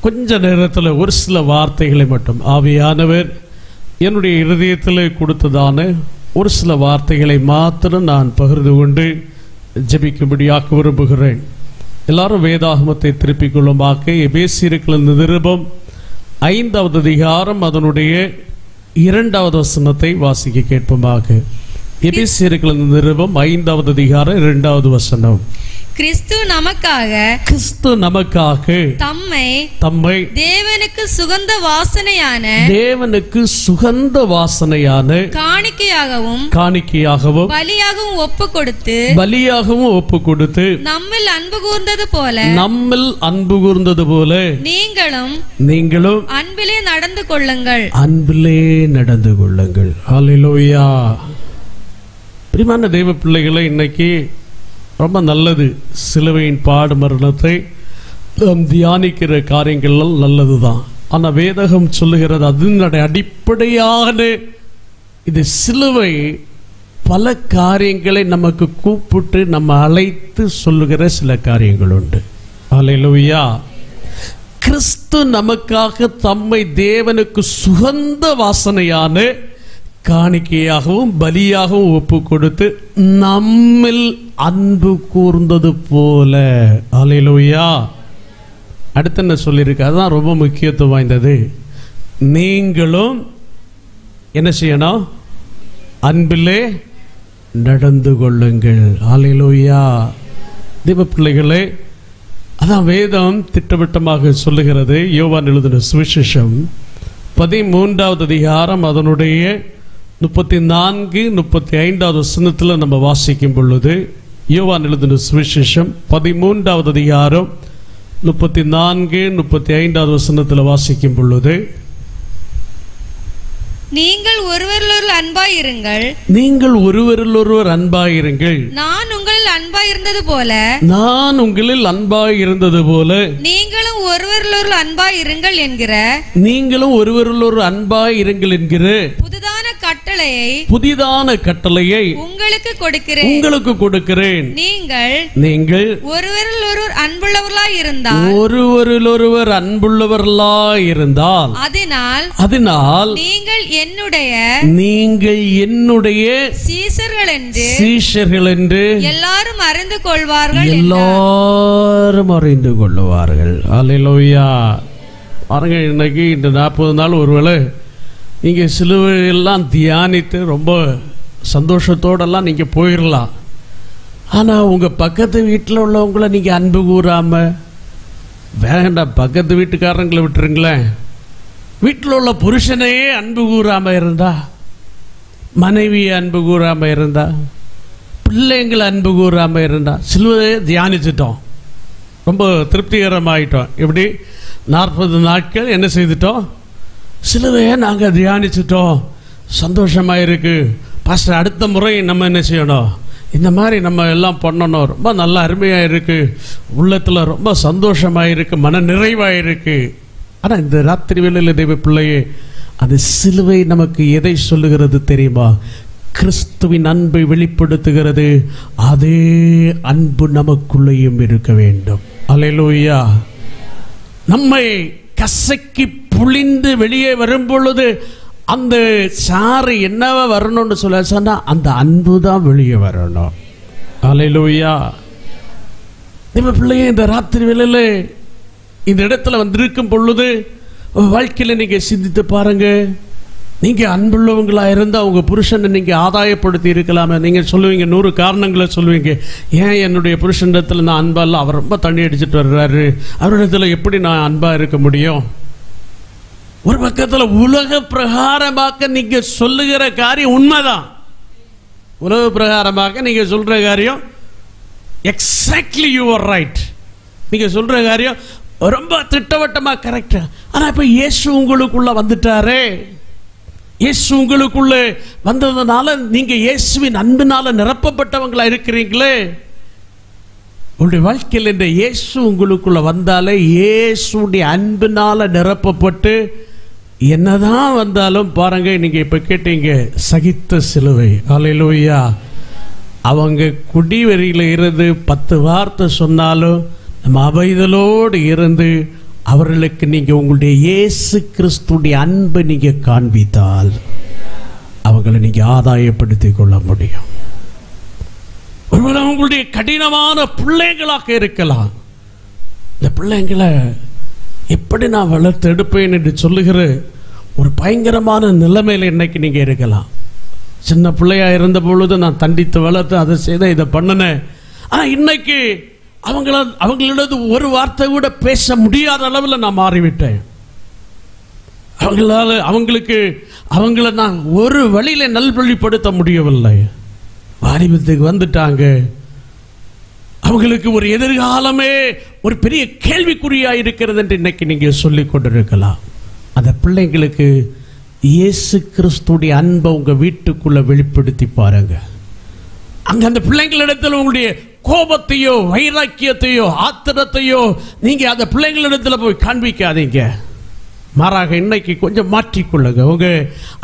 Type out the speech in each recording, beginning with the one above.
கொஞ்ச நேரத்தில் ஒரு சில வார்த்தைகளை மட்டும் ஆவியானவர் என்னுடைய இருதயத்தில் கொடுத்ததான ஒரு சில வார்த்தைகளை மாத்திரம் நான் பகிர்ந்து கொண்டு ஜெபிக்கும்படியாக விரும்புகிறேன். எல்லாரும் வேதாகமத்தை திருப்பிக் கொள்ளுமாக்க எபேசியர்களின் நிருபம் 5வது அதிகாரம் அதனுடைய 2வது வசனத்தை வாசிக்க கேட்போமாக. எபேசியர்களின் நிருபம் 5வது அதிகாரம் 2வது வசனம். கிறிஸ்து நமக்காக தம்மை தேவனுக்கு சுகந்த வாசனையான காணிக்கையாகவும் பலியாகவும் ஒப்பு கொடுத்து நம்மில் அன்பு கூர்ந்தது போல நீங்களும் அன்பிலே நடந்து கொள்ளுங்கள். ஹல்லேலூயா. பிரியமான தேவ பிள்ளைகளை, இன்னைக்கு ரொம்ப நல்லது. சிலுவையின் பாடு மரணத்தை தியானிக்கிற காரியங்கள் நல்லது தான். ஆனால் வேதகம் சொல்லுகிறது அதனுடைய அடிப்படையான இது சிலுவை பல காரியங்களை நமக்கு கூப்பிட்டு நம்ம அழைத்து சொல்லுகிற சில காரியங்கள் உண்டு. ஹல்லேலூயா. கிறிஸ்து நமக்காக தம்மை தேவனுக்கு சுகந்த வாசனையான காணிக்கையாகவும் பலியாகவும் ஒப்பு கொடுத்து நம்மில் அன்பு கூர்ந்தது போல. ஹல்லேலூயா. அடுத்து என்ன சொல்லியிருக்கு? அதுதான் ரொம்ப முக்கியத்துவம் வாய்ந்தது. நீங்களும் என்ன செய்யணும்? அன்பிலே நடந்து கொள்ளுங்கள். ஹல்லேலூயா. தேவ பிள்ளைகளே, அதான் வேதம் திட்டவட்டமாக சொல்லுகிறது. யோவான் எழுதின சுவிசேஷம் 13வது அதிகாரம் அதனுடைய 34, 35வது வசனத்தில் நம்ம வாசிக்கும் பொழுது, யோவான் எழுதின சுவிசேஷம் 13வது அதிகாரம் 34, 35வது வசனத்தில் வாசிக்கும் பொழுது, நீங்கள் ஒருவரிலொருவர் அன்பாயிருங்கள். நான் உங்களில் அன்பாயிருந்தது போல நீங்களும் ஒருவரிலொருவர் அன்பாயிருங்கள் என்கிற புதிதான கட்டளையை உங்களுக்கு கொடுக்கிறேன். நீங்கள் ஒருவரிலொருவர் அன்புள்ளவர்களாய் இருந்தால் அதனால் நீங்கள் என்னுடைய சீஷர்கள் என்று எல்லாரும் அறிந்து கொள்வார்கள். ஹல்லேலூயா. பாருங்க, இன்னைக்கு இந்த 40 நாள் ஒருவேளை நீங்கள் சிலுவையெல்லாம் தியானித்து ரொம்ப சந்தோஷத்தோடெல்லாம் நீங்கள் போயிடலாம். ஆனால் உங்கள் பக்கத்து வீட்டில் உள்ளவங்களை நீங்கள் அன்பு கூறாமல், வேண்டாம் பக்கத்து வீட்டுக்காரங்களை விட்டுருங்களேன், வீட்டில் உள்ள புருஷனையே அன்பு கூறாமல் இருந்தா, மனைவியை அன்பு கூறாமல் இருந்தா, பிள்ளைங்களை அன்பு கூறாமல் இருந்தா, சிலுவையை தியானிச்சிட்டோம், ரொம்ப திருப்திகரமாயிட்டோம். எப்படி 40 நாட்கள் என்ன செய்துட்டோம்? சிலுவையை நாங்கள் தியானிச்சிட்டோம், சந்தோஷமாக இருக்கு பாஸ்டர். அடுத்த முறை நம்ம என்ன செய்யணும்? இந்த மாதிரி நம்ம எல்லாம் பண்ணணும். ரொம்ப நல்ல அருமையாக இருக்கு, உள்ளத்தில் ரொம்ப சந்தோஷமாக இருக்கு, மன நிறைவாக இருக்கு. ஆனால் இந்த ராத்திரி வேளையில் தேவ பிள்ளையே, அது சிலுவை நமக்கு எதை சொல்லுகிறது தெரியுமா? கிறிஸ்துவின் அன்பை வெளிப்படுத்துகிறது. அதே அன்பு நமக்குள்ளேயும் இருக்க வேண்டும். அல்லேலூயா. நம்மை கசக்கி புளிந்து வெளியே வரும் பொழுது அந்த சாறு என்னவா வரணும்னு சொன்னா அந்த அன்பு தான் வெளியே வரணும். அல்லேலூயா. நம்ம பிள்ளைய இந்த ராத்திரி வேளையில இந்த இடத்துல வந்திருக்கும் பொழுது வாழ்க்கையில நீங்க சிந்தித்து பாருங்க. நீங்க அன்புள்ளவங்களா இருந்தா உங்க புருஷனை நீங்க ஆதாயப்படுத்தி இருக்கலாமே. நீங்க சொல்லுவீங்க, 100 காரணங்களை சொல்லுவீங்க. ஏன் என்னுடைய புருஷனிடத்துல நான் அன்பா இல்லை, அவர் ரொம்ப தண்ணி அடிச்சுட்டு வர்றாரு, அவரிடத்துல எப்படி நான் அன்பா இருக்க முடியும்? ஒரு பக்கத்தில் உலக பிரகாரமாக நீங்க சொல்லுகிற காரியம் உண்மைதான். உலக பிரகாரமாக நீங்க சொல்ற காரியம் எக்ஸாக்ட்லி யூ ஆர் ரைட். நீங்க சொல்ற காரியம் ரொம்ப திட்டவட்டமா கரெக்ட். ஆனா இப்ப இயேசு உங்களுக்குள்ள வந்துட்டாரே, இயேசு உங்களுக்குள்ள வந்ததுனால நீங்க இயேசுவின் அன்பினால நிரப்பப்பட்டவங்களா இருக்கிறீங்களே. உங்களுடைய வாழ்க்கையில் இந்த இயேசு உங்களுக்குள்ள வந்தாலே இயேசுடைய அன்பினால நிரப்பப்பட்டு என்னதான் வந்தாலும் பாருங்க, நீங்க இப்ப கேட்டீங்க சகித்த சிலுவை. அல்லேலூயா. அவங்க குடிவெறியில இருந்து 10 வார்த்தை சொன்னாலும் நம்ம அவைதலோடு இருந்து அவர்களுக்கு நீங்க உங்களுடைய இயேசு கிறிஸ்துடைய அன்பை நீங்க காண்பித்தால் அவங்களை நீங்க ஆதாயப்படுத்திக் கொள்ள முடியும். ஒருவேளை உங்களுடைய கடினமான பிள்ளைகளாக இருக்கலாம். இந்த பிள்ளைங்களை எப்படி நான் வளர்த்து எடுப்பேன் என்று சொல்லுகிற ஒரு பயங்கரமான நிலைமையில் இன்னைக்கு நீங்க இருக்கலாம். சின்ன பிள்ளையா இருந்த பொழுது நான் தண்டித்து வளர்த்து அதை செய்த இதை பண்ணினேன். ஆனால் இன்னைக்கு அவங்களோட ஒரு வார்த்தை கூட பேச முடியாத அளவில் நான் மாறிவிட்டேன். அவங்கள நான் ஒரு வழியில நல்வழிப்படுத்த முடியவில்லை. வாலிபத்துக்கு வந்துட்டாங்க. அவங்களுக்கு ஒரு எதிர்காலமே ஒரு பெரிய கேள்விக்குறியா இருக்கிறது என்று இன்னைக்கு நீங்க சொல்லிக் கொண்டிருக்கலாம். அந்த பிள்ளைங்களுக்கு இயேசு கிறிஸ்துடைய அன்பை உங்க வீட்டுக்குள்ள வெளிப்படுத்தி பாருங்க. அங்க அந்த பிள்ளைங்களிடத்தில் உங்களுடைய கோபத்தையோ வைராக்கியத்தையோ ஆத்திரத்தையோ நீங்க அந்த பிள்ளைங்களிடத்தில் போய் காண்பிக்காதீங்க. மாறாக இன்னைக்கு கொஞ்சம் மாற்றிக்கொள்ளுங்க. உங்க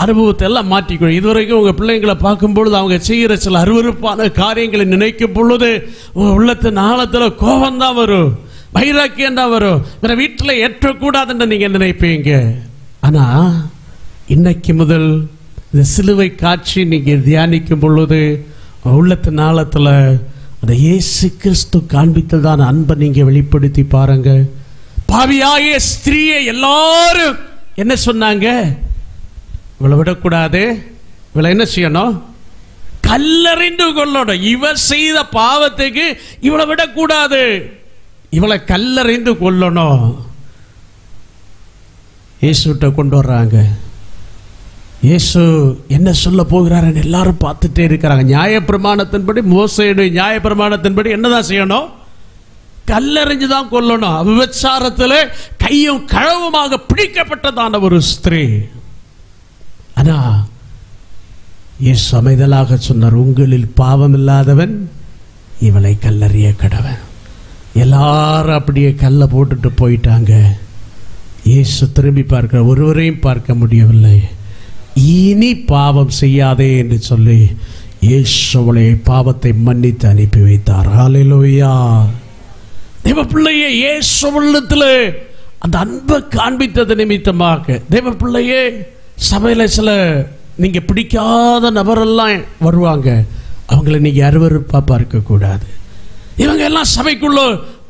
அனுபவத்தை எல்லாம் மாற்றிக்கொள்ளுங்க. இதுவரைக்கும் உங்க பிள்ளைங்களை பார்க்கும்பொழுது அவங்க செய்கிற சில அருவருப்பான காரியங்களை நினைக்கும் பொழுது உங்க உள்ளத்தின் ஆழத்தில் கோபம் தான் வரும், வைராக்கியம் தான் வரும். வேற வீட்டில் ஏற்றக்கூடாதுன்னு நீங்க நினைப்பீங்க. ஆனா இன்னைக்கு முதல் இந்த சிலுவை காட்சி நீங்க தியானிக்கும் பொழுது உள்ளத்தின் ஆழத்தில் அந்த இயேசு கிறிஸ்து காண்பித்ததான அன்பை நீங்க வெளிப்படுத்தி பாருங்க. பாவியாகிய ஸ்திரீயை எல்லாரும் என்ன சொன்னாங்க? இவளை விடக்கூடாது, இவளை என்ன செய்யணும்? கல்லறிந்து கொள்ளணும். இவ செய்த பாவத்துக்கு இவளை விடக்கூடாது, இவளை கல்லறிந்து கொள்ளணும். இயேசுட்ட கொண்டு வர்றாங்க. இயேசு என்ன சொல்ல போகிறாருன்னு எல்லாரும் பார்த்துட்டே இருக்கிறாங்க. நியாயப்பிரமாணத்தின்படி, மோசேயுடைய நியாயப்பிரமாணத்தின்படி என்னதான் செய்யணும்? கல்லறிஞ்சுதான் கொல்லணும். விபச்சாரத்தில் கையும் களவுமாக பிடிக்கப்பட்டதான ஒரு ஸ்திரீ. ஆனா இயேசு அமைதலாக சொன்னார், உங்களில் பாவம் இல்லாதவன் இவளை கல்லறிய கடவன். எல்லாரும் அப்படியே கல்லை போட்டுட்டு போயிட்டாங்க. இயேசு திரும்பி பார்க்க ஒருவரையும் பார்க்க முடியவில்லை. இனி பாவம் செய்யாதே என்று சொல்லி இயேசு அவளை பாவத்தை மன்னித்து அனுப்பி வைத்தார். ஹல்லேலூயா. தேவ பிள்ளையே, இயேசு உள்ளத்தில் அந்த அன்பை காண்பித்தது நிமித்தமாக தேவ பிள்ளையே, சபையில சில நீங்க பிடிக்காத நபரெல்லாம் வருவாங்க. அவங்களை நீங்க அருவருப்பா பார்க்க கூடாது. இவங்க எல்லாம் சபைக்குள்ள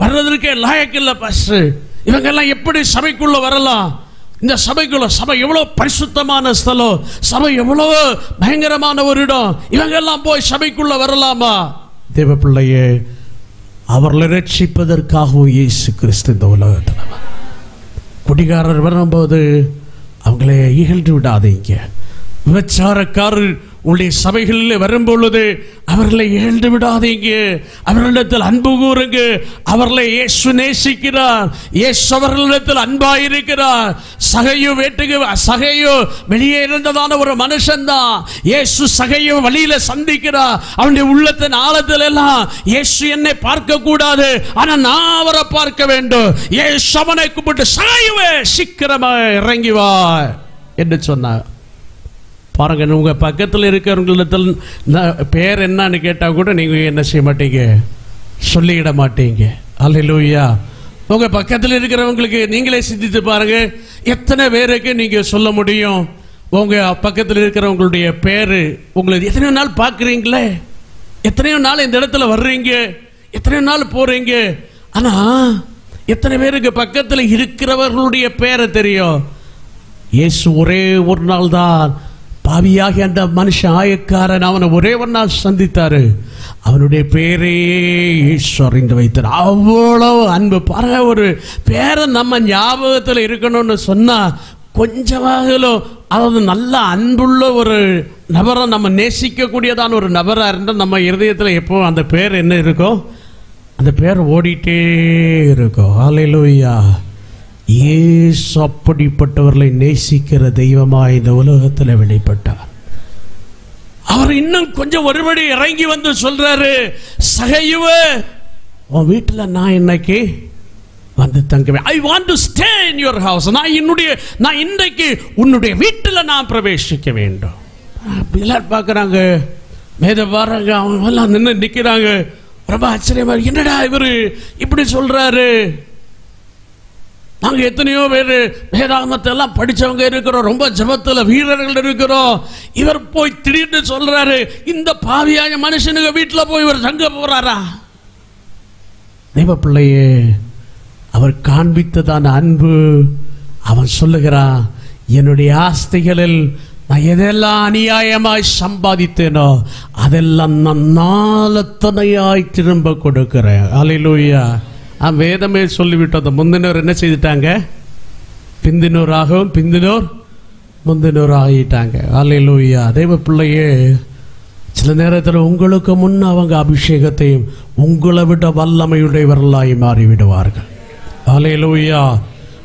வர்றதற்கே லாயக்கில்லை பாஸ்டர், இவங்க எல்லாம் எப்படி சபைக்குள்ள வரலாம்? இந்த சபைக்குள்ள, சபை எவ்வளவு பரிசுத்தமான ஸ்தலம், சபை எவ்வளவு பயங்கரமான ஒரு இடம், இவங்க எல்லாம் போய் சபைக்குள்ள வரலாமா? தேவ பிள்ளையே, அவர்களை ரட்சிப்பதற்காக இயேசு கிறிஸ்து இந்த உலகத்தில். குடிகாரர் வரும்போது அவங்களை இகழ்ந்து விடாதீங்க. விபச்சாரக்காரர் உங்களுடைய சபைகளில் வரும்பொழுது அவர்களை இகழ்ந்து விடாதீங்க. அவர்களிடத்தில் அன்பு கூறுங்க. அவர்களை இயேசு நேசிக்கிறார். இயேசு அவர்களிடத்தில் அன்பாயிருக்கிறார். சகையோ வெளியே இருந்ததான ஒரு மனுஷன் தான். இயேசு சகையோ வழியில சந்திக்கிறார். அவனுடைய உள்ளத்தின் ஆழத்தில் எல்லாம் இயேசு என்னை பார்க்க கூடாது, ஆனா நான் அவரை பார்க்க வேண்டும். இயேசு அவனை கூப்பிட்டு, சகையுவே சீக்கிரமா இறங்கி வா என்று சொன்னார். பாருங்க, உங்க பக்கத்தில் இருக்கிறவங்களிடத்தில் பேர் என்னன்னு கேட்டா கூட நீங்க என்ன செய்ய மாட்டீங்க? சொல்லிட மாட்டீங்க. அல்லேலூயா. உங்க பக்கத்தில் இருக்கிறவங்களுக்கு நீங்களே சிந்தித்து பாருங்க, எத்தனை பேருக்கு நீங்க சொல்ல முடியும் உங்க பக்கத்தில் இருக்கிறவங்களுடைய பேரு? உங்களுக்கு எத்தனையோ நாள் பார்க்குறீங்களே, எத்தனையோ நாள் இந்த இடத்துல வர்றீங்க, எத்தனையோ நாள் போறீங்க, ஆனா எத்தனை பேருக்கு பக்கத்தில் இருக்கிறவர்களுடைய பேரை தெரியும்? இயேசு ஒரே ஒரு நாள் தான் பாவியாகி அந்த மனுஷன் ஆயக்காரன் அவனை ஒரே ஒரு நாள் சந்தித்தாரு. அவனுடைய பேரே இயேசு அறிந்து வைத்தார். அவ்வளவு அன்பு பாருங்க. ஒரு பேரை நம்ம ஞாபகத்தில் இருக்கணும்னு சொன்னா கொஞ்சமாகலோ, அதாவது நல்ல அன்புள்ள ஒரு நபரை நம்ம நேசிக்கக்கூடியதான ஒரு நபராக இருந்தால் நம்ம இருதயத்தில் எப்போ அந்த பேர் என்ன இருக்கும்? அந்த பேர் ஓடிட்டே இருக்கும். ஹல்லேலூயா. இயேசு அப்படிப்பட்டவர்களை நேசிக்கிற தெய்வமாய் இந்த உலகத்தில் வெளிப்பட்டார். அவர் இன்னும் கொஞ்சம் ஒருபடி இறங்கி வந்து சொல்றாரு, சகையுவே, உன் வீட்டில் நான் இன்னைக்கு வந்து தங்குவேன். I want to stay in your house. நான் இன்றைக்கு உன்னுடைய வீட்டில் நான் பிரவேசிக்க வேண்டும். எல்லாரும் பார்க்குறாங்க, மேத பாருங்க, அவங்க எல்லாம் நின்று நிற்கிறாங்க. ரொம்ப ஆச்சரியமா, என்னடா இவரு இப்படி சொல்றாரு? நாங்கள் எத்தனையோ பேர் வேதாகமத்தை எல்லாம் படித்தவங்க இருக்கிறோம், ரொம்ப ஜபத்தில் வீரர்கள் இருக்கிறோம். இவர் போய் திடீர்னு சொல்றாரு, இந்த பாவியாய மனுஷனுக்கு வீட்டில் போய் இவர் தங்க போறாரா? தெய்வ பிள்ளையே, அவர் காண்பித்ததான அன்பு. அவன் சொல்லுகிறான், என்னுடைய ஆஸ்திகளில் நான் எதெல்லாம் அநியாயமாய் சம்பாதித்தேனோ அதெல்லாம் நான் நாளத்தனையாய் திரும்ப கொடுக்கிறேன். அல்லேலூயா. வேதமே சொல்லிவிட்டோம். முந்தினோர் என்ன செய்துட்டாங்க? பிந்தினோராகவும் பிந்தினோர் முந்தினோர் ஆகிட்டாங்க. அல்லேலூயா. தேவ பிள்ளையே, சில நேரத்தில் உங்களுக்கு முன்ன அவங்க அபிஷேகத்தையும் உங்களை விட வல்லமையுடையவர்களாய் மாறிவிடுவார்கள். அல்லேலூயா.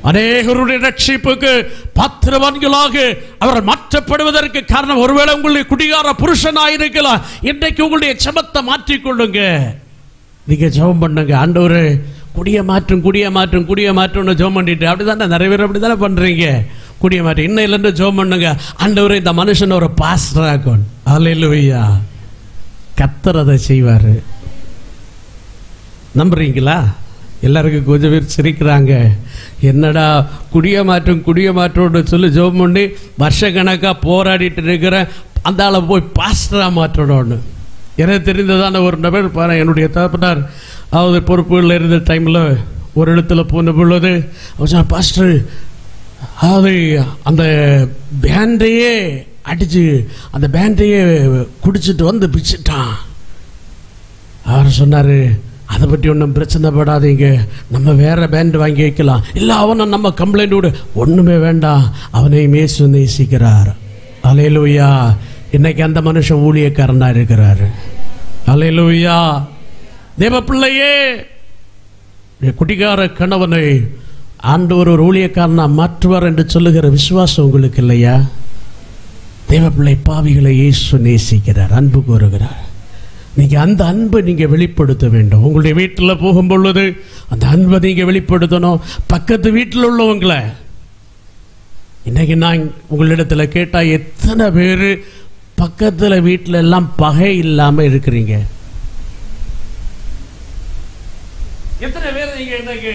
அநேகருடைய ரட்சிப்புக்கு பாத்திரவான்களாக அவர்கள் மாற்றப்படுவதற்கு காரணம் ஒருவேளை உங்களுடைய குடிகார புருஷனாயிருக்கலாம். இன்றைக்கு உங்களுடைய ஜெபத்தை மாற்றிக்கொள்ளுங்க. நீங்க ஜெபம் பண்ணுங்க, ஆண்டவரே குடிய மாற்றும் குடிய மாற்றும் குடிய மாற்றும்னு ஜெபம் பண்ணிட்டு, அப்படிதானே நிறைய பேர் அப்படித்தானே பண்றீங்க. குடிய மாற்று இன்னையிலிருந்து ஜெபம் பண்ணுங்க, ஆண்டவரே இந்த மனுஷன் ஒரு பாஸ்டர் ஆகும். அல்லேலூயா. கர்த்தர் அதை செய்வாரு. நம்புறீங்களா? எல்லாருக்கும் கொஞ்சம் பேர் சிரிக்கிறாங்க. என்னடா குடிய மாற்றோன்னு சொல்லி ஜெபம் பண்ணி வருஷக்கணக்காக போராடிட்டு இருக்கிறேன், அந்த ஆளை போய் பாஸ்டராக மாற்றணும்னு. எனக்கு தெரிந்ததான ஒரு நபர் பாரு, என்னுடைய தகப்பனார் அதாவது பொறுப்புகளில் இருந்த டைமில் ஒரு இடத்துல போன பொழுது அவர் பாஸ்டர் அதாவது அந்த பேண்டையே அடித்து அந்த பேண்டையே குடிச்சிட்டு வந்து பிடிச்சிட்டான். அவர் சொன்னார், அதை பற்றி ஒன்றும் பிரச்சனைப்படாதீங்க, நம்ம வேற பேண்ட் வாங்கி வைக்கலாம். இல்லை அவனை நம்ம கம்ப்ளைண்ட் விடு, ஒன்றுமே வேண்டாம், அவனை இயேசு நேசிக்கிறார். அல்லேலூயா. இன்னைக்கு அந்த மனுஷன் ஊழியக்காரனா இருக்கிறாரு. அல்லேலூயா. தேவ பிள்ளையே, குடிகார கணவனை ஆண்டவர் ஒரு ஊழியக்காரனா மாற்றுவார் என்று சொல்லுகிற விசுவாசம் உங்களுக்கு இல்லையா? தேவ பிள்ளை, பாவிகளை இயேசு நேசிக்கிறார், அன்பு கூறுகிறார். நீங்க அந்த அன்பை நீங்க வெளிப்படுத்த வேண்டும். உங்களுடைய வீட்டில் போகும் பொழுது அந்த அன்பை நீங்க வெளிப்படுத்தணும். பக்கத்து வீட்டில் உள்ளவங்களை இன்னைக்கு நான் உங்களிடத்துல கேட்டா, எத்தனை பேர் பக்கத்துல வீட்டில் எல்லாம் பகை இல்லாம இருக்கிறீங்க? எத்தனை பேர் நீங்க இன்னைக்கு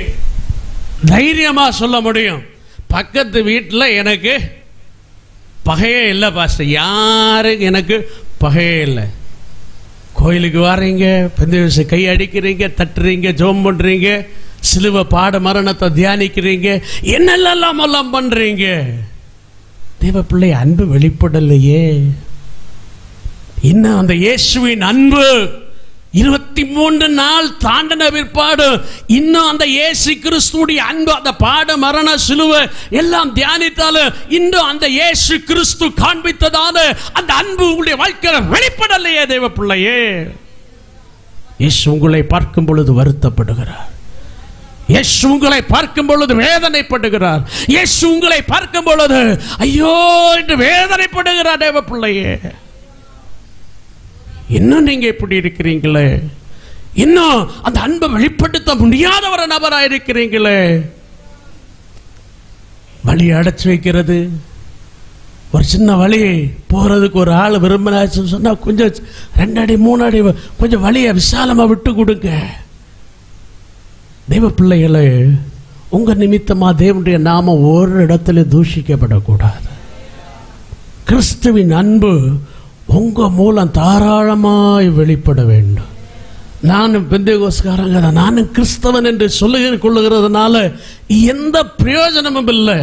தைரியமா சொல்ல முடியும், பக்கத்து வீட்டில் எனக்கு பகையே இல்லை பாஸ்டர், யாருக்கு எனக்கு பகையே இல்லை? கோயிலுக்கு வாரீங்க, பெந்தேகோஸ்தே கை அடிக்கிறீங்க, தட்டுறீங்க, ஜெபம் பண்றீங்க, சிலுவை பாட மரணத்தை தியானிக்கிறீங்க, என்னெல்லாம் எல்லாம் பண்றீங்க. தேவ பிள்ளை, அன்பு வெளிப்படலையே. இன்னும் அந்த இயேசுவின் அன்பு 23 நாள் தாண்டின பிற்பாடு இன்னும் அந்த இயேசு கிறிஸ்துடைய அன்பு, அந்த பாட மரண சிலுவை எல்லாம் தியானித்தாலும் இன்னும் அந்த இயேசு கிறிஸ்து காண்பித்ததான அந்த அன்பு உங்களுடைய வாழ்க்கையில் வெளிப்படலையே. தேவ பிள்ளையே, இயேசு உங்களை பார்க்கும் பொழுது வருத்தப்படுகிறார். இயேசு உங்களை பார்க்கும் பொழுது வேதனைப்படுகிறார். இயேசு உங்களை பார்க்கும் பொழுது ஐயோ என்று வேதனைப்படுகிறார். தேவ பிள்ளையே, இன்னும் நீங்க எப்படி இருக்கிறீங்களே? இன்னும் அந்த அன்பை வெளிப்படுத்த முடியாத ஒரு நபராக இருக்கிறீங்களே. வழியை அடைச்சு வைக்கிறது, ஒரு சின்ன வழி போறதுக்கு ஒரு ஆள் விரும்பினாச்சுன்னு சொன்னா கொஞ்சம் 2 அடி 3 அடி கொஞ்சம் வழியை விசாலமா விட்டு கொடுங்க. தெய்வ பிள்ளைகளே, உங்க நிமித்தமா தேவனுடைய நாமம் ஒரு இடத்துல தூஷிக்கப்படக்கூடாது. கிறிஸ்துவின் அன்பு உங்க மூலம் தாராளமாய் வெளிப்பட வேண்டும். நானும் பெந்தேகோஸ்தேக்காரங்க, நானும் கிறிஸ்தவன் என்று கொள்ளுகிறதுனால எந்த பிரயோஜனமும் இல்லை.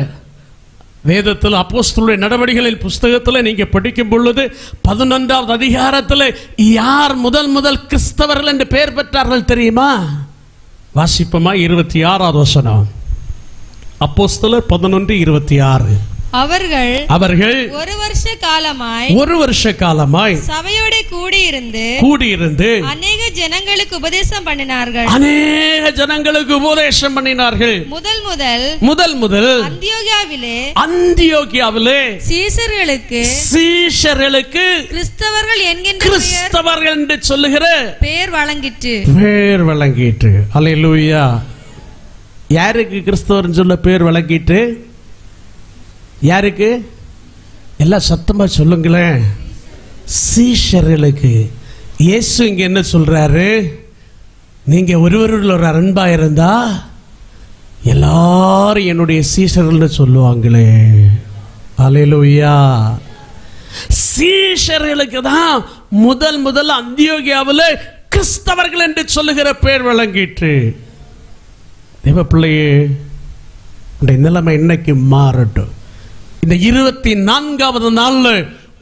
வேதத்தில் அப்போஸ்தலருடைய நடவடிக்கைகளின் புஸ்தகத்தில் நீங்க படிக்கும் பொழுது 11வது அதிகாரத்தில் யார் முதல் கிறிஸ்தவர்கள் என்று பெயர் பெற்றார்கள் தெரியுமா? வாசிப்போமா? 26வது வசனம். அப்போஸ்தலர் 11:26. அவர்கள் ஒரு வருஷ காலமாய் சபையோட கூடியிருந்து அநேக ஜனங்களுக்கு உபதேசம் பண்ணினார்கள். முதல் முதல் அந்தியோகியாவிலே சீஷர்களுக்கு கிறிஸ்தவர்கள் என்று சொல்லுகிற பெயர் வழங்கிற்று. அல்லேலூயா. யாருக்கு கிறிஸ்தவர் சொல்ல பேர் வழங்கிட்டு? யாருக்கு? எல்லாம் சத்தமா சொல்லுங்களேன். சீஷர்களுக்கு. இயேசு இங்க என்ன சொல்றாரு? நீங்க ஒருவருள்ள ஒரு அன்பா இருந்தா எல்லாரும் என்னுடைய சீஷர்கள்னு சொல்லுவாங்களே. அல்லேலூயா. சீஷர்களுக்கு தான் முதல் அந்தியோகியாவில் கிறிஸ்தவர்கள் என்று சொல்லுகிற பெயர் வழங்கிற்று. தேவ பிள்ளையே, இந்த நிலைமை இன்னைக்கு மாறட்டும். இந்த 24வது நாள்ல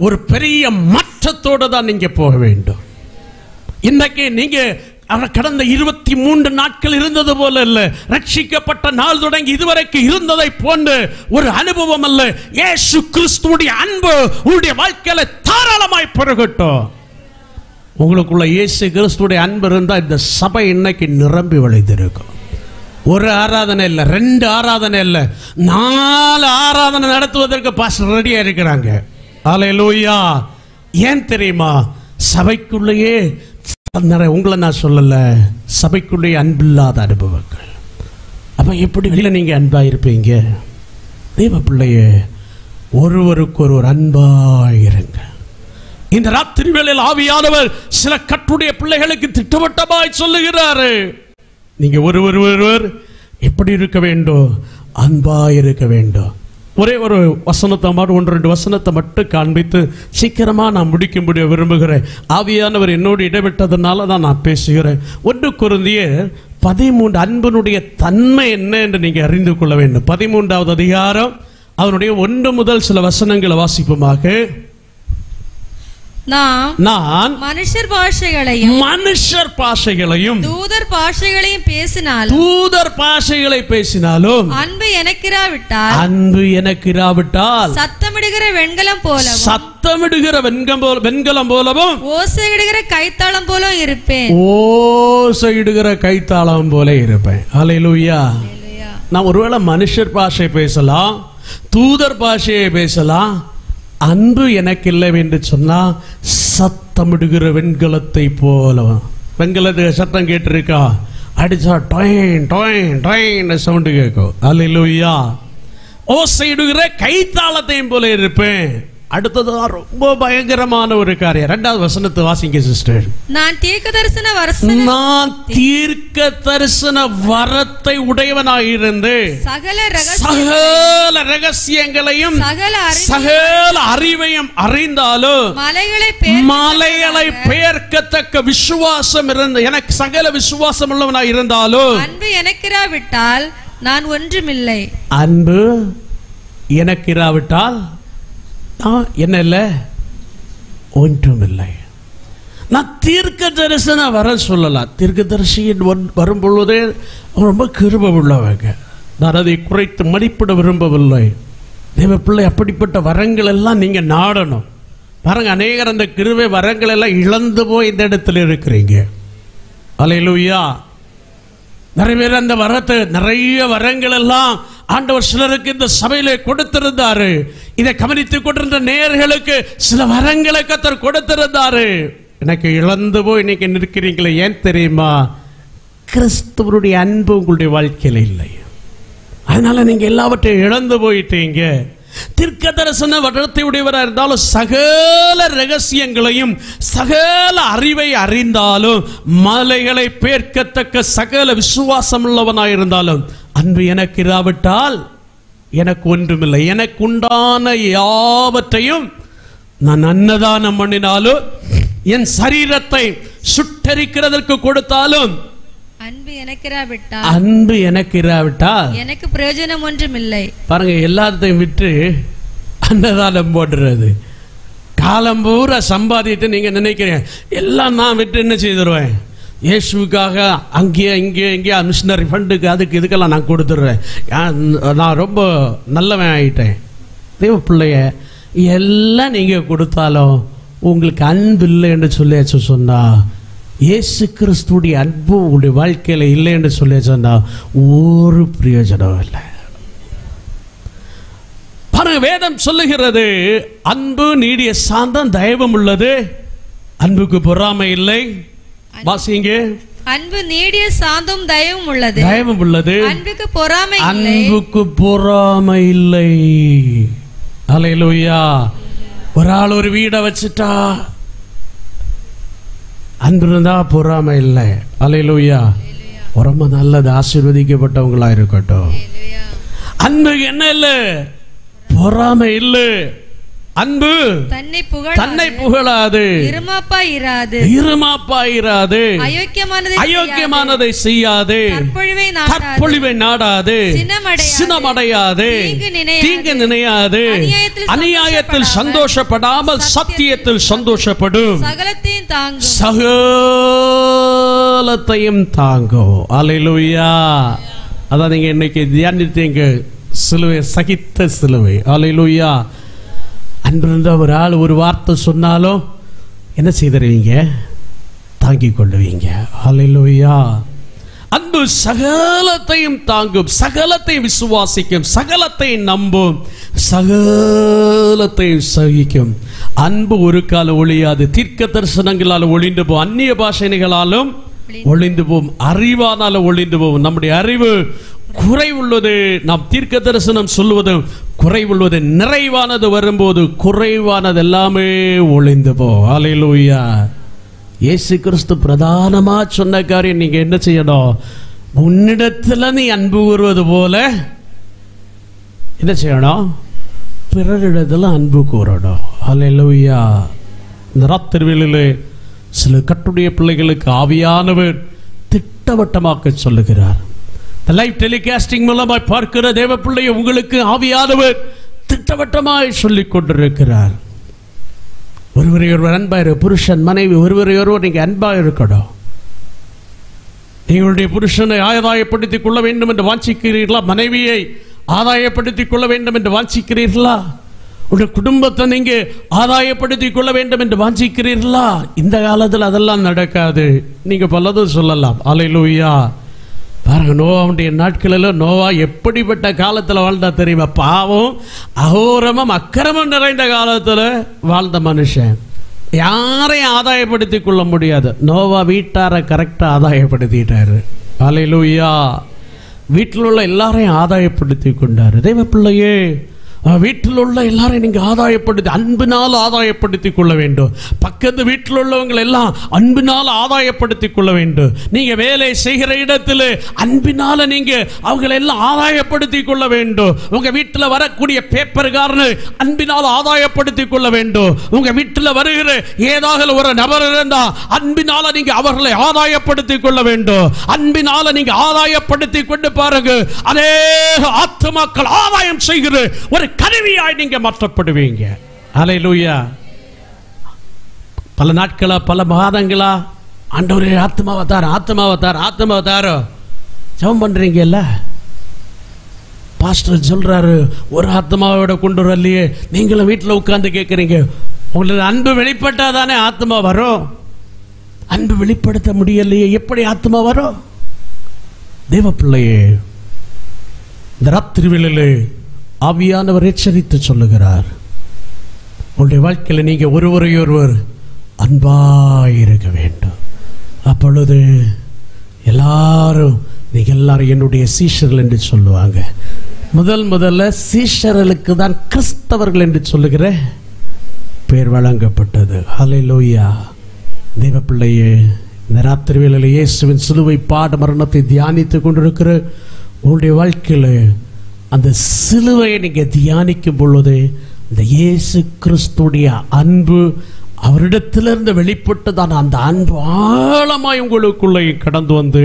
ஒரு பெரிய மாற்றத்தோடு தான் நீங்க போக வேண்டும். இன்னைக்கு நீங்க கடந்த 23 நாட்கள் இருந்தது போல அல்ல, ரட்சிக்கப்பட்ட நாள் தொடங்கி இதுவரைக்கும் இருந்ததை போன்ற ஒரு அனுபவம் அல்ல. இயேசு கிறிஸ்துவுடைய அன்பு உங்களுடைய வாழ்க்கையில தாராளமாய் பெருகட்டும். உங்களுக்குள்ள இயேசு கிறிஸ்துவுடைய அன்பு இருந்தால் இந்த சபை இன்னைக்கு நிரம்பி வழிந்திருக்கும். ஒரு ஆராதனை இல்லை, 2 ஆராதனை இல்லை, 4 ஆராதனை நடத்துவதற்கு பாஸ்டர் ரெடியா இருக்கிறாங்க. அல்லேலூயா. ஏன் தெரியுமா? சபைக்குள்ளேயே உங்களை நான் சொல்லல, சபைக்குள்ளேயே அன்பில்லாத அனுபவங்கள். அப்ப எப்படி வெளியில நீங்க அன்பா இருப்பீங்க? தேவ பிள்ளையே, ஒருவருக்கு ஒருவர் அன்பாயிருங்க. இந்த ராத்திரி வேளையில் ஆவியானவர் சில கட்டுடைய பிள்ளைகளுக்கு திட்டவட்டமாய் சொல்லுகிறாரு, நீங்க ஒருவர் எப்படி இருக்க வேண்டும்? அன்பாயிருக்க வேண்டும். ஒரே ஒரு வசனத்தை மட்டும் 1-2 வசனத்தை மட்டும் காண்பித்து சீக்கிரமா நான் முடிக்கும்படி விரும்புகிறேன். ஆவியானவர் என்னோடு இடைவிட்டதுனால தான் நான் பேசுகிறேன். 1 கொரிந்தியர் 13 அன்பினுடைய தன்மை என்ன என்று நீங்க அறிந்து கொள்ள வேண்டும். 13வது அதிகாரம் அவனுடைய 1 முதல் சில வசனங்களை வாசிப்போமாக. நான் மனுஷர் பாஷைகளையும் தூதர் பாஷைகளை பேசினாலும் அன்பு எனக்கிராவிட்டால் சத்தமிடுகிற வெண்கலம் போலவும் ஓசையிடுகிற கைத்தாளம் போல இருப்பேன். அல்லேலூயா. நான் ஒருவேளை மனுஷர் பாஷை பேசலாம், தூதர் பாஷையை பேசலாம், அன்பு எனக்கு இல்லை என்று சொன்னா சத்தமிடுகிற வெண்கலத்தை போல. வெண்கலத்துக்கு சத்தம் கேட்டிருக்கா? அடிச்சா டொயின் டொயின் டொயின் சவுண்டு கேட்கும். அல்லேலூயா. ஓசையிடுகிற கைத்தாளத்தையும் போல இருப்பேன். அடுத்ததுதான் ரொம்ப பயங்கரமான ஒரு காரியம். 2வது வசனத்தை வாசிங்க சிஸ்டர். நான் தீர்க்க தரிசன வரத்தை உடையவனாயிருந்து சகல ரகசியங்களையும் சகல அறிவையும் அறிந்தாலும் மலைகளை பெயர்க்கத்தக்க விசுவாசம் இருந்த எனக்கு சகல விசுவாசம் உள்ளவனாய் இருந்தாலும் அன்பு எனக்கிராவிட்டால் நான் ஒன்றுமில்லை. அன்பு எனக்கிராவிட்டால் என்ன இல்லை, ஒன்றுமில்லை. நான் தீர்க்க தரிசன வர சொல்லலாம். தீர்க்க தரிசியின் வரும் பொழுதே ரொம்ப கிருபை உள்ளவங்க. நான் அதை குறைத்து மதிப்பிட விரும்பவில்லை. தேவ பிள்ளை, அப்படிப்பட்ட வரங்கள் எல்லாம் நீங்க நாடணும். பாருங்க, அநேகர் அந்த கிருபை வரங்கள் எல்லாம் இழந்து போய் இந்த இடத்துல இருக்கிறீங்க. அல்லேலூயா. நிறைய பேர் அந்த வரத்தை, நிறைய வரங்கள் எல்லாம் ஆண்டவர் சிலருக்கு இந்த சபையிலே கொடுத்திருந்தாரு. இதை கவனித்துக் கொண்டிருந்த நேயர்களுக்கு சில வரங்களை கர்த்தர் கொடுத்திருந்தாரு. எனக்கு இழந்து போய் இன்னைக்கு நிற்கிறீங்களே, ஏன் தெரியுமா? கிறிஸ்துவனுடைய அன்பு உங்களுடைய வாழ்க்கையில் இல்லை. அதனால நீங்க எல்லாவற்றையும் இழந்து போயிட்டீங்க. தீர்க்க தரிசன வரத்தை உடையவராக இருந்தாலும் சகல ரகசியங்களையும் சகல அறிவை அறிந்தாலும் மலைகளை பேர்க்கத்தக்க சகல விசுவாசம் உள்ளவனாய் இருந்தாலும் அன்பு எனக்கு இராவிட்டால் எனக்கு ஒன்றுமில்லை. எனக்கு உண்டான யாவற்றையும் நான் அன்னதானம் பண்ணினாலும் என் சரீரத்தை சுட்டரிக்கிறதற்கு கொடுத்தாலும் அன்பு எனக்கு இராவிட்டால் எனக்கு பிரயோஜனம் ஒன்றுமில்லை. பாருங்க, எல்லாத்தையும் விட்டு அன்னதானம் போடுறது. காலம் பூரா சம்பாதிட்டு நீங்க நினைக்கிறீங்க எல்லாம் நான் விட்டு என்ன செய்திருவேன், இயேசுக்காக அங்கேயே இங்கேயே மிஷினரி ஃபண்டுக்கு அதுக்கு இதுக்கெல்லாம் நான் கொடுத்துட்றேன், நான் ரொம்ப நல்லவன் ஆகிட்டேன். தேவ பிள்ளைய எல்லாம் நீங்கள் கொடுத்தாலும் உங்களுக்கு அன்பு இல்லை என்று சொல்லியாச்சு சொன்னா, இயேசு கிறிஸ்துடைய அன்பு உங்களுடைய வாழ்க்கையில் இல்லை என்று சொல்லி சொன்னா ஒரு பிரயோஜனம் இல்லை. பாருங்க, வேதம் சொல்லுகிறது அன்பு நீடிய சாந்தம் தயவும் உள்ளது, அன்புக்கு பொறாமை இல்லை. வாசிங்க. அன்பு நீடிய சாந்தம் தயவும் உள்ளது, அன்புக்கு பொறாமை இல்லை. அல்லேலூயா. ஒரு ஆள் ஒரு வீடை வச்சுட்டா அன்பு இருந்தா பொறாமை இல்லை. அல்லேலூயா. ரொம்ப நல்லது, ஆசீர்வதிக்கப்பட்டவங்களா இருக்கட்டும். அன்பு என்ன இல்லை, பொறாமை இல்லை. அன்பு தன்னை புகழாது, இருமாப்பாயிராது, அயோக்கியமானதை செய்யாது, தற்பொழிவை நாடாது, சினமடையாது, தீங்கு நினையாது, அநியாயத்தில் சந்தோஷப்படாமல் சத்தியத்தில் சந்தோஷப்படும், சகலத்தையும் தாங்கும். அல்லேலூயா. அதான் நீங்க இன்னைக்கு தியானித்தீங்க, சிலுவை, சகித்த சிலுவை. அல்லேலூயா. அன்பிருந்த ஒரு ஆள் ஒரு வார்த்தை சொன்னாலும் என்ன செய்தருவீங்க? தாங்கிக் கொள்ளுவீங்க. அல்லேலூயா. அன்பு சகலத்தையும் தாங்கும், சகலத்தையும் விசுவாசிக்கும், சகலத்தையும் நம்பும், சகலத்தையும் சகிக்கும். அன்பு ஒரு காலம் ஒழியாது. தீர்க்க தரிசனங்களால் ஒளிந்து போகும், அந்நிய பாஷைகளாலும் ஒளிந்து போகும், அறிவானால ஒளிந்து போகும். நம்முடைய அறிவு குறைவுள்ளது, நாம் தீர்க்க தரிசனம் சொல்லுவதும் குறைவுள்ளது. நிறைவானது வரும்போது குறைவானது எல்லாமே ஒளிந்து போகும். அல்லேலூயா. இயேசு கிறிஸ்து பிரதானமா சொன்ன காரியம், நீங்க என்ன செய்யணும்? உன்னிடத்துல நீ அன்பு கூறுவது போல என்ன செய்யணும்? பிறரிடத்துல அன்பு கூறணும். அல்லேலூயா. இந்த ராத்திரிவேளையிலே சில கர்த்தருடைய பிள்ளைகளுக்கு ஆவியானவர் திட்டவட்டமாக்க சொல்லுகிறார். லைவ் டெலிகாஸ்டிங் மூலமாய் பார்க்கிற தேவ பிள்ளையை உங்களுக்கு ஆவியானவர் திட்டவட்டமாய் சொல்லிக் கொண்டிருக்கிறார். ஒருவரை ஒருவர் அன்பாயிரு, புருஷன் மனைவி ஒருவரை ஒருவர் நீங்க அன்பாக இருக்கணும். நீங்களுடைய புருஷனை ஆதாயப்படுத்திக் கொள்ள வேண்டும் என்று வாஞ்சிக்கிறீர்களா? மனைவியை ஆதாயப்படுத்திக் கொள்ள வேண்டும் என்று வாஞ்சிக்கிறீர்களா? உடைய குடும்பத்தை நீங்க ஆதாயப்படுத்திக் கொள்ள வேண்டும் என்று வாஞ்சிக்கிறீர்களா? இந்த காலத்தில் அதெல்லாம் நடக்காது. நீங்க பலதும் சொல்லலாம். அல்லேலூயா. பாருங்க, நோவாவுடைய நாட்களில் நோவா எப்படிப்பட்ட காலத்தில் வாழ்ந்தா தெரியுமா? பாவம், அகோரமும் அக்கிரமம் நிறைந்த காலத்தில் வாழ்ந்த மனுஷன். யாரையும் ஆதாயப்படுத்திக் கொள்ள முடியாது. நோவா வீட்டாரை கரெக்டாக ஆதாயப்படுத்திட்டாரு. அல்லேலூயா. வீட்டில் உள்ள எல்லாரையும் ஆதாயப்படுத்தி கொண்டாரு. தெய்வ பிள்ளையே, வீட்டில் உள்ள எல்லாரையும் நீங்க ஆதாயப்படுத்தி, அன்பினால் ஆதாயப்படுத்திக் கொள்ள வேண்டும். பக்கத்து வீட்டில் உள்ளவங்க எல்லாம் அன்பினால் ஆதாயப்படுத்திக் கொள்ள வேண்டும். நீங்க வேலை செய்கிற இடத்துல அன்பினால நீங்க அவங்களை எல்லாம் ஆதாயப்படுத்திக் கொள்ள வேண்டும். உங்க வீட்டில் வரக்கூடிய பேப்பர்காரனை அன்பினால் ஆதாயப்படுத்திக் கொள்ள வேண்டும். உங்க வீட்டில் வருகிற ஏதாவது ஒரு நபர் இருந்தா அன்பினால நீங்க அவர்களை ஆதாயப்படுத்திக் கொள்ள வேண்டும். அன்பினால நீங்க ஆதாயப்படுத்திக் கொண்டு பாருங்க, அநேக ஆத்துமாக்கள் ஆதாயம் செய்கிற ஒரு கருவியாய் நீங்க மாற்றப்படுவீங்க. அல்லேலூயா. பல நாட்களா, பல மாதங்களா ஆண்டவரே ஆத்மாவை தாரோ ஜெபம் பண்றீங்கல்ல. பாஸ்டர் சொல்றாரு, ஒரு ஆத்மாவோட கொண்டு வரலையே, நீங்களும் வீட்டில் உட்கார்ந்து கேட்குறீங்க. உங்களுக்கு அன்பு வெளிப்பட்டாதானே ஆத்மா வரும். அன்பு வெளிப்படுத்த முடியலையே, எப்படி ஆத்மா வரும்? தேவ பிள்ளையே, இந்த ராத்திரி வேளையிலே ஆவியானவர் எச்சரித்து சொல்லுகிறார், உங்களுடைய வாழ்க்கையில் நீங்க ஒருவரை ஒருவர் அன்பாயிருக்க வேண்டும். அப்பொழுது எல்லாரும் நீங்க எல்லாரும் என்னுடைய சீஷர்கள் என்று சொல்லுவாங்க. முதல்ல சீஷர்களுக்கு தான் கிறிஸ்தவர்கள் என்று சொல்லுகிற பேர் வழங்கப்பட்டது. ஹல்லேலூயா. தேவ பிள்ளையே, இந்த ராத்திரி வேளையில் இயேசுவின் சிலுவை பாட மரணத்தை தியானித்துக் கொண்டிருக்கிற உங்களுடைய வாழ்க்கையில் அந்த சிலுவையை நீங்க தியானிக்கும் பொழுது இந்த இயேசு கிறிஸ்துடைய அன்பு அவரிடத்திலிருந்து வெளிப்பட்டதான அந்த அன்பு ஆழமாய் உங்களுக்குள்ளே கடந்து வந்து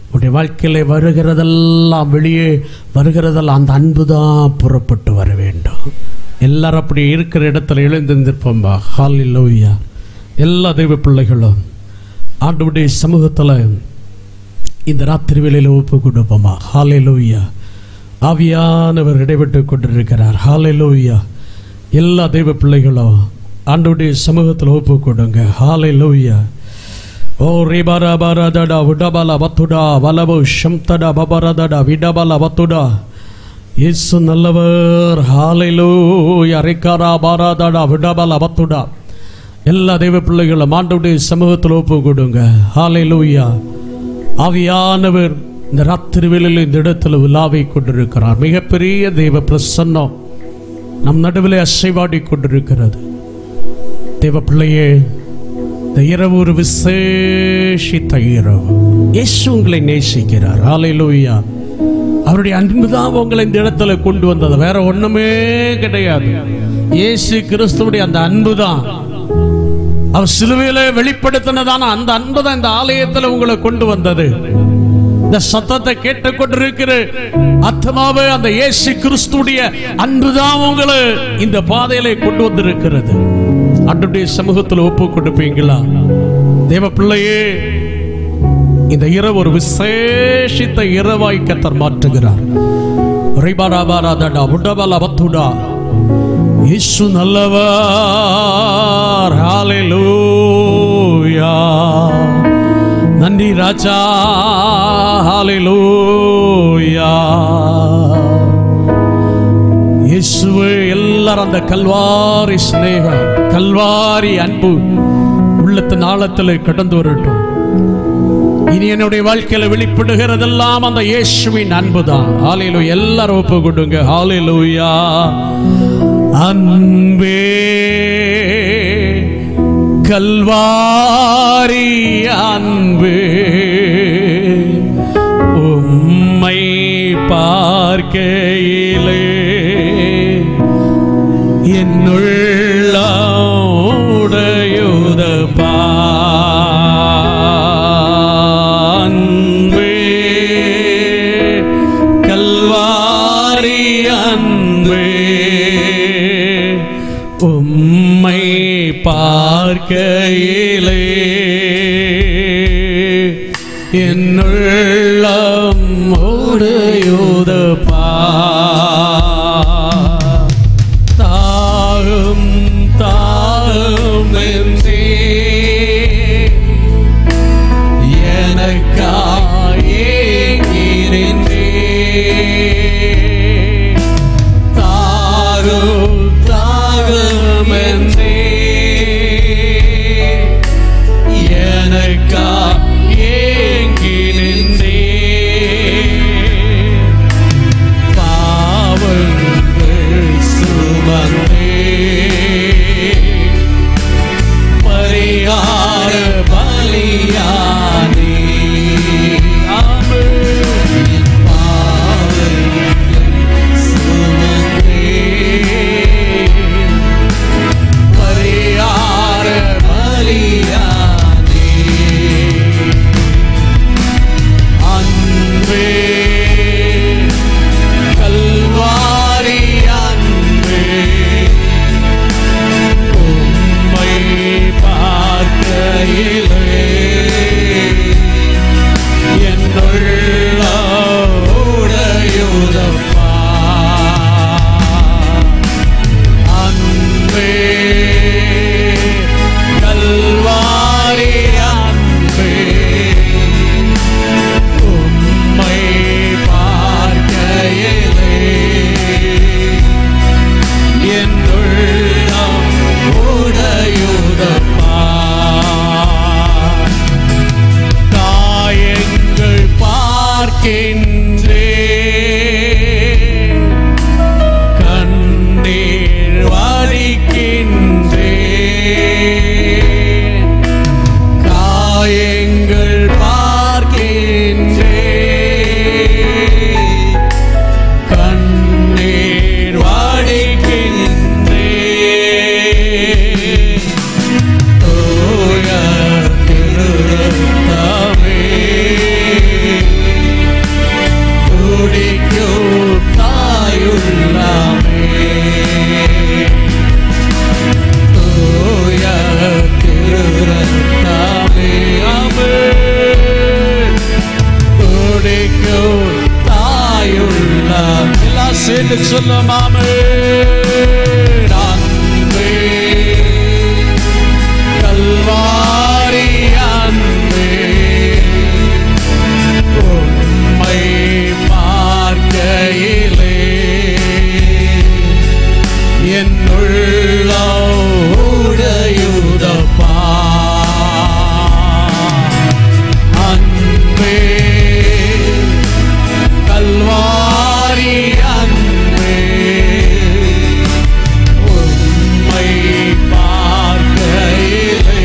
உங்களுடைய வாழ்க்கையில வருகிறதெல்லாம், வெளியே வருகிறதெல்லாம் அந்த அன்பு தான் புறப்பட்டு வர வேண்டும். எல்லாரும் அப்படி இருக்கிற இடத்துல எழுந்திருந்திருப்போம்பா. ஹல்லேலூயா. எல்லா தெய்வ பிள்ளைகளும் ஆண்டவருடைய சமூகத்தில் இந்த ராத்திரி வேளையில ஒப்பு கொடுப்போமா. ஹல்லேலூயா. ஆவியானவர் இடைபெட்டு கொண்டிருக்கிறார். ஹல்லேலூயா. எல்லா தெய்வ பிள்ளைகளும் ஆண்டவருடைய சமூகத்தில் ஒப்பு கொடுங்க. ஹல்லேலூயா. ஓ ரேபாரா பாராதடா உடபல வத்துடா வலபு ஷம்தடா பபரதடா விடபல வத்துடா. இயேசு நல்லவர். ஹல்லேலூயா. ரேகாரா பாராதடா விடபல வத்துடா. எல்லா தெய்வ பிள்ளைகளும் ஆண்டவருடைய சமூகத்தில் ஒப்பு கொடுங்க. ஹல்லேலூயா. ஆவியானவர் இந்த ராத்திரி வேளையில் இந்த இடத்துல உலாவை கொண்டிருக்கிறார். மிகப்பெரிய தெய்வ பிரசன்னம் நம் நடுவில் அசைவாடி கொண்டிருக்கிறது. தேவ பிள்ளையே, இந்த இரவு ஒரு விசேஷித்த இரவு. இயேசு உங்களை நேசிக்கிறார். ஹல்லேலூயா. அவருடைய அன்பு தான் உங்களை இந்த இடத்துல கொண்டு வந்தது, வேற ஒண்ணுமே கிடையாது. இயேசு கிறிஸ்துவுடைய அந்த அன்பு தான், அவர் சிலுவையிலே வெளிப்படுத்தினதான அந்த அன்பு தான் இந்த ஆலயத்தில் உங்களை கொண்டு வந்தது. இந்த சத்தத்தை கேட்டுக்கொண்டிருக்கிற ஆத்மாவே, அந்த இயேசு கிறிஸ்துவுடைய அன்புதான் உங்களை இந்த பாதையிலே கொண்டு வந்திருக்கிறது. ஆண்டவருடைய சமூகத்தில் ஒப்பு கொடுப்பீங்களா? தேவ பிள்ளையே, இந்த இரவு ஒரு விசேஷித்த இரவாய் கர்த்தர் மாற்றுகிறார். இயேசு நல்லவர். ஹல்லேலூயா. நன்றி ராஜா. ஹல்லேலூயா. இயேசுவே, எல்லாரும் அந்த கல்வாரி ஸ்நேகம், கல்வாரி அன்பு உள்ளத்தின் ஆழத்தில் கடந்து வரட்டும். இனி என்னுடைய வாழ்க்கையில வெளிப்படுகிறதெல்லாம் அந்த இயேசுவின் அன்புதான். ஹல்லேலூயா. எல்லாரும் ஒப்பு கொடுங்க. ஹல்லேலூயா. அன்பே கல்வாரி அன்பே, உம்மை பார்க்கையிலே என்னுள்ளம் உடையுதப்பா. அன்பே கல்வாரி அன்பே, உம்மை பார்க்கையிலே என்னுள்ளம் உடையுதப்பா. தாகம் தாகம் என்றே எனக்காய் ஏங்கினே. தாகம் தாகம் என்றே எனக்காய் ஏங்கினே. பாவங்கள் சுமந்தே பரிகார பலியானே. பாவங்கள் சுமந்தே பரிகார பலியானே. அன்பே கல்வாரி அன்பே, உம்மை பார்க்கையிலே என்னுள்ளம் உடையுதப்பா. அன்பே கல்வாரி அன்பே, உம்மை பார்க்கையிலே என்னுள்ளம் உடையுதப்பா. காயங்கள் பார்க்கின்றே, கண்ணீர் வடிக்கின்றே. காயங்கள் பார்க்கின்றே, கண்ணீர் வடிக்கின்றே. தூய திருரத்தமே துடிக்கும் தாயுள்ளமே. தூய திருரத்தமே ஆமென். துடிக்கும் தாயுள்ளம். எல்லாம் சேர்ந்து சொல்லும் ஆமென். அன்பே கல்வாரி அன்பே, உம்மை பார்க்கையிலே என்னுள்ளம் உடையுதப்பா. அன்பே கல்வாரி அன்பே, உம்மை பார்க்கையிலே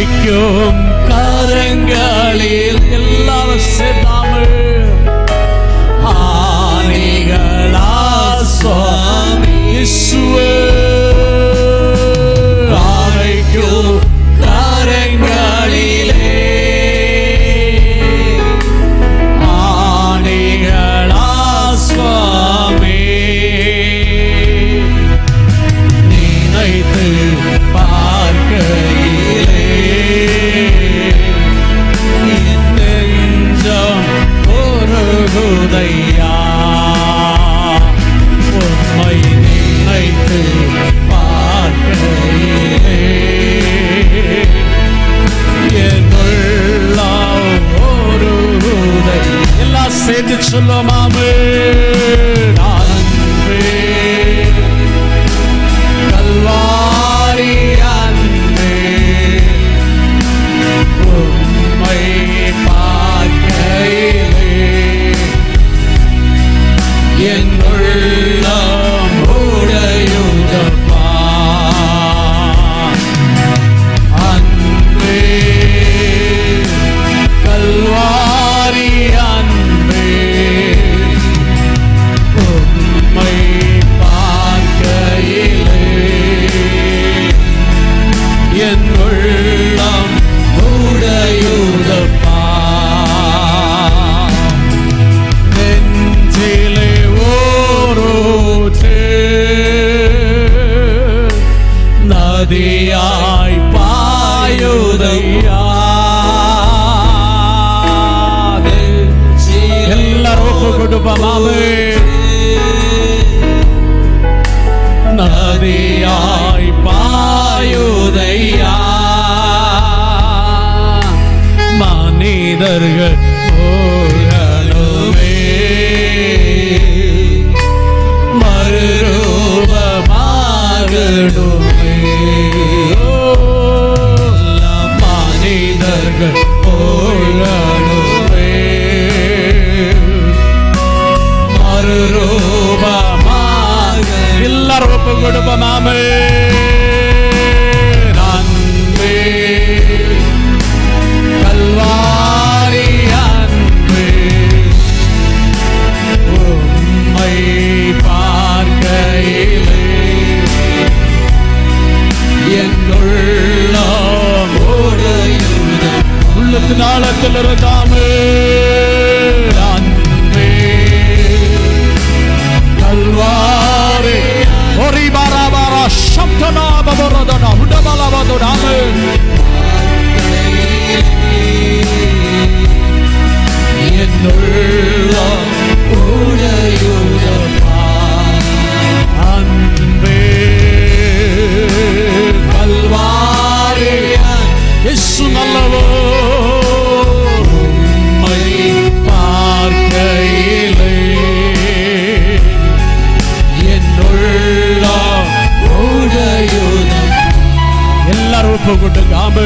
அணைக்கும் கரங்களில் எல்லாரும் சேர்ந்தாம ஆணிகளா சுவாமி இயேசுவே அணைக்கும் கரங்களிலே ஆணிகளா சுவாமி நினைத்து பார்க்கையிலே என் நெஞ்சம் உருகுதையா உம்மை நினைத்து பார்க்கையிலே என் உள்ளம் உருகுதை. எல்லாம் சேர்ந்து சொல்லுமாமே கல்வாரி அன்பே உம்மை பார்க்கையிலே என் உள்ளம் உடையுதப்பா. அன்பே கல்வாரி அன்பே உம்மை பார்க்கையிலே என் உள்ளம் உடையுதப்பா. நெஞ்சிலே ஓரோற்று நதியாய் பாயுதையா. எல்லாரும் ஒப்பு கொடுப்போமாமே நதியாய் பாயுதையா. மனிதர்கள் போகணுமே மறுரூபமாகணுமே. மனிதர்கள் போகணுமே மறுரூபமாக. எல்லாரும் ஒப்பு கொடுப்போமாமே அன்பே கல்வாரி அன்பே உம்மை பார்க்கையிலே என் உள்ளம் உடையுதப்பா. உள்ளத்தின் ஆழத்தில் இருந்தாமே அன்பே கல்வாரி ஒரி பாராபாரா சப்தனா பபரதனா உடபலவதுடாமே என் உள்ளம் உடையுதப்பா. அன்பே கல்வாரி இயேசு நல்லவோ உம்மை பார்க்கையிலே என் உள்ளம் உடையுதப்பா. எல்லாரும் ஒப்பு கொடுக்காம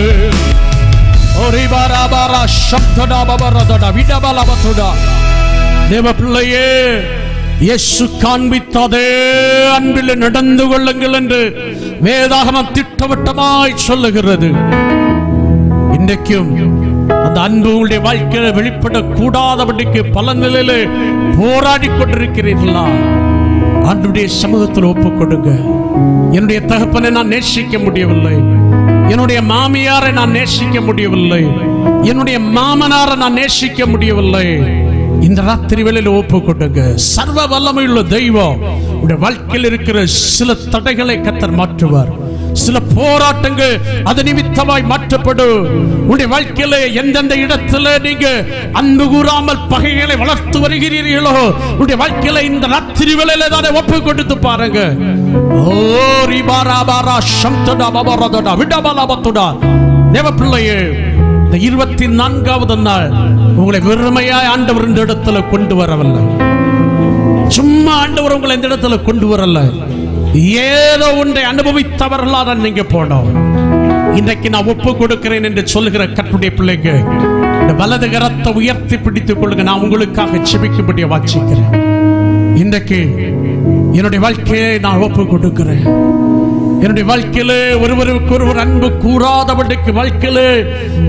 ஒரே பாராபாரா சப்தனா பபரதனா விடபலவதுடா. தேவ பிள்ளையே இயேசு காண்பித்ததே அன்பில் நடந்து கொள்ளுங்கள் என்று வேதாகமம் திட்டவட்டமாய் சொல்லுகிறது. இன்றைக்கும் அந்த அன்பு உங்களுடைய வாழ்க்கையில் வெளிப்படக்கூடாதபடிக்கு பல நிலையிலே போராடி கொண்டிருக்கிறீர்களா? ஆண்டவருடைய சமூகத்தில் ஒப்புக் கொடுங்க. என்னுடைய தகப்பனை நான் நேசிக்க முடியவில்லை, என்னுடைய மாமியாரை நான் நேசிக்க முடியவில்லை, என்னுடைய மாமனாரை நான் நேசிக்க முடியவில்லை. இந்த ராத்திரி வேளையில் ஒப்புக் கொடுங்க. சர்வ வல்லமையுள்ள தெய்வம் உடைய வாழ்க்கையில் இருக்கிற சில தடைகளை கர்த்தர் மாற்றுவார். சில போராட்டங்கள் அது நிமித்தமாய் மாற்றப்படும். உடைய வாழ்க்கையில எந்தெந்த இடத்துல நீங்க அன்பு கூறாமல் பகைகளை வளர்த்து வருகிறீர்களோ உடைய வாழ்க்கையில இந்த ராத்திரி வேளையில தானே ஒப்பு கொடுத்து பாருங்க. தேவ பிள்ளையே, இந்த 24வது நாள் உங்களை வெறுமையாய் ஆண்டவர் இந்த இடத்துல கொண்டு வரவில்லை. சும்மா ஆண்டவர் உங்களை இந்த இடத்துல கொண்டு வரல. ஏதோ ஒன்றை அனுபவித்தவர்களாக நீங்க போனோம். இன்றைக்கு நான் ஒப்பு கொடுக்கிறேன் என்று சொல்லுகிற கர்த்தருடைய பிள்ளைங்க, இந்த வலது கரத்தை உயர்த்தி பிடித்துக் கொள்ளுங்க. நான் உங்களுக்காக செபிக்கும்படியா வாசிக்கிறேன். இன்றைக்கு என்னுடைய வாழ்க்கையை நான் ஒப்பு கொடுக்கிறேன். என்னுடைய வாழ்க்கையிலே ஒருவருக்கு ஒருவர் அன்பு கூறாதபடிக்கு வாழ்க்கையிலே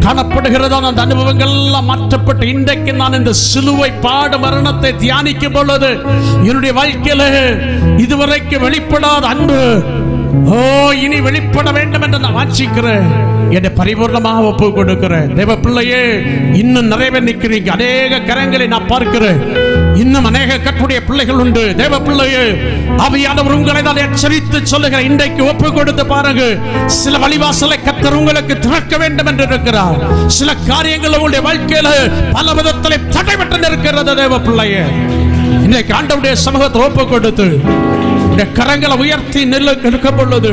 காணப்படுகிறதான அந்த அனுபவங்கள் எல்லாம் மாற்றப்பட்டு இன்றைக்கு நான் இந்த சிலுவை பாடு மரணத்தை தியானிக்கும் பொழுது என்னுடைய வாழ்க்கையிலே இதுவரைக்கும் வெளிப்படாத அன்பு இனி வெளிப்பட வேண்டும் என்று நான் வாஞ்சிக்கிறேன். என்னை பரிபூர்ணமாக ஒப்பு கொடுக்கிறேன். தேவ பிள்ளையே, இன்னும் நிறைய பேர் நிற்கிறீங்க. அநேக கரங்களை நான் பார்க்கிறேன். இன்னும் அநேக கற்றுடைய பிள்ளைகள் உண்டு. தேவ பிள்ளையே, ஆவியானவர் உங்களை தான் எச்சரித்து சொல்லுகிறேன். இன்றைக்கு ஒப்பு கொடுத்து பாருங்க. சில வழிவாசலை கர்த்தர் உங்களுக்கு திறக்க வேண்டும் என்று இருக்கிறார். சில காரியங்கள் உங்களுடைய வாழ்க்கையில பல விதத்திலே தடைபட்டு நிற்கிறது. தேவ பிள்ளையே, இன்றைக்கு ஆண்டவருடைய சமூகத்தை ஒப்பு கொடுத்து கரங்களை உயர்த்தி நிற்க பொழுது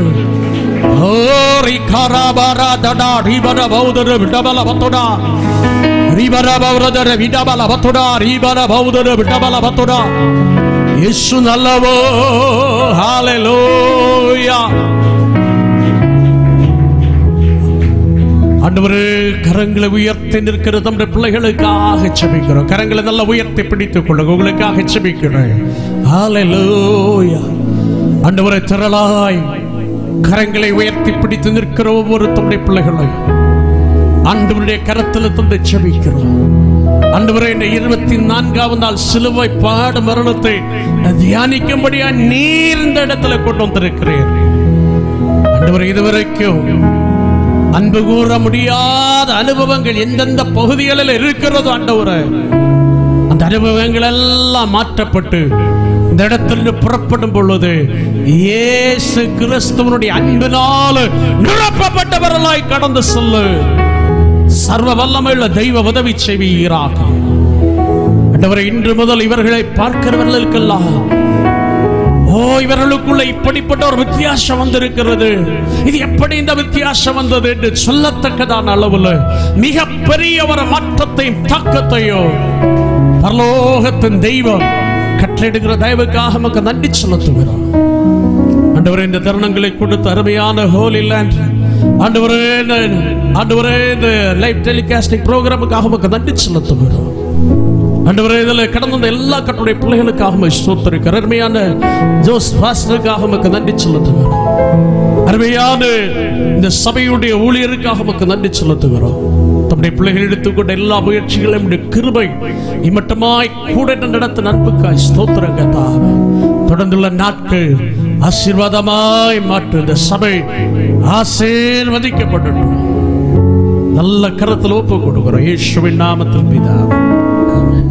இயேசு நல்லவோ. ஹல்லேலூயா. ஆண்டவரே, கரங்களை உயர்த்தி நிற்கிற நம்முடைய பிள்ளைகளுக்காக ஜெபிக்கிறோம். கரங்களை நல்லா உயர்த்தி பிடித்துக் கொள்ளுங்க. உங்களுக்காக ஜெபிக்கிறேன். ஹல்லேலூயா. ஆண்டவரே, திரளாய் கரங்களை உயர்த்தி பிடித்து நிற்கிற ஒவ்வொரு தம்முடைய பிள்ளைகளை ஆண்டவருடைய கரத்தில் தந்து ஜெபிக்கிறோம். ஆண்டவரே, இந்த 24ஆவது நாள் சிலுவை பாடு மரணத்தை தியானிக்கும்படியா நீர் இந்த இடத்துல கொண்டு வந்திருக்கிறேன். ஆண்டவரே, இதுவரைக்கும் அன்பு கூற முடியாத அனுபவங்கள் எந்தெந்த பகுதிகளில் இருக்கிறதோ ஆண்டவரே, அந்த அனுபவங்கள் எல்லாம் மாற்றப்பட்டு இந்த இடத்திலிருந்து புறப்படும் பொழுது இயேசு கிறிஸ்துவனுடைய அன்பினால் நிரப்பப்பட்டவர்களாய் கடந்து செல்லு. சர்வ வல்லமையுள்ள தெய்வ உதவி செய்வீராக. ஆண்டவரே, இன்று முதல் இவர்களை பார்க்கிறவர்களுக்கெல்லாம் இவர்களுக்குள்ள இப்படிப்பட்ட ஒரு வித்தியாசம் வந்திருக்கிறது. இது எப்படி இந்த வித்தியாசம் வந்தது என்று சொல்லத்தக்கதான அளவில் மிகப்பெரிய ஒரு மாற்றத்தையும் தாக்கத்தையோ பரலோகத்தின் தெய்வம் கட்டளையிடுகிற தயவுக்காக நமக்கு நன்றி செலுத்துகிறோம். ஆண்டவரே, இந்த தருணங்களை கொடுத்த அருமையான ஹோலி லேண்ட் ஆண்டவரே, இந்த லைவ் டெலிகாஸ்டிங் ப்ரோக்ராமுக்காக நமக்கு நன்றி செலுத்துகிறோம். ஆண்டவரே, இதில் கடந்த வந்த எல்லா கட்டுடைய பிள்ளைகளுக்காக ஸ்தோத்திரிக்கிறோம். அருமையான ஜோஸ் பாஸ்டருக்காக நமக்கு நன்றி செலுத்துகிறோம். அருமையான இந்த சபையுடைய ஊழியருக்காக நமக்கு நன்றி செலுத்துகிறோம். தம்முடைய பிள்ளைகள் எடுத்துக்கொண்ட எல்லா முயற்சிகளையும் கிருபை இம்மட்டமாய் கூட நடத்த நட்புக்காய் ஸ்தோத்திரங்க. தொடர்ந்துள்ள நாட்கள் ஆசீர்வாதமாய் மாற்று. இந்த சபை ஆசீர்வதிக்கப்படட்டும். நல்ல கரத்தில் ஒப்பு கொடுக்கிறோம். இயேசுவின் நாமத்தில் பிதாவே. ஆமென்.